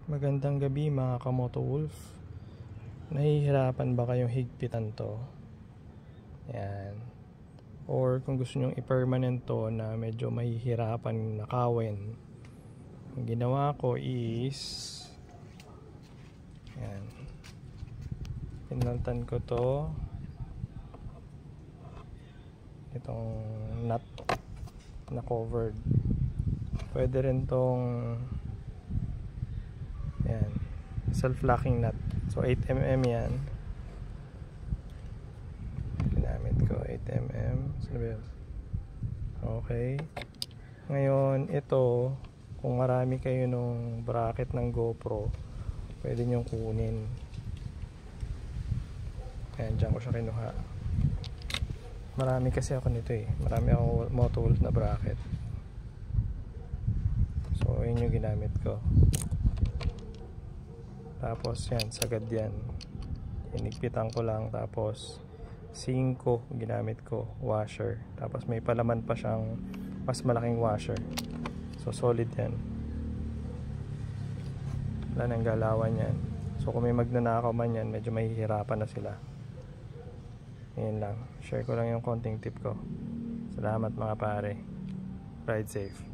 Magandang gabi mga kamoto wolf. Nahihirapan ba kayong higpitan to? Yan. Or kung gusto nyong i-permanent to na medyo mahihirapan nakawin, ang ginawa ko is yan, pinaltan ko to itong nut na covered. Pwede rin tong yan, self-locking nut. So 8mm yan. Ginamit ko 8mm. Okay. Ngayon ito, kung marami kayo nung bracket ng GoPro, pwede nyong kunin. Ayan, dyan ko siya kinuha. Marami kasi ako nito eh. Marami ako Moto Wolf na bracket. So yun yung ginamit ko. Tapos yan, sagad yan. Inigpitan ko lang. Tapos 5 ginamit ko, washer. Tapos may palaman pa siyang mas malaking washer. So solid yan. Wala nang galawan yan. So kung may magnanakaw man yan, medyo mahihirapan na sila. Yan lang. Share ko lang yung konting tip ko. Salamat mga pare. Ride safe.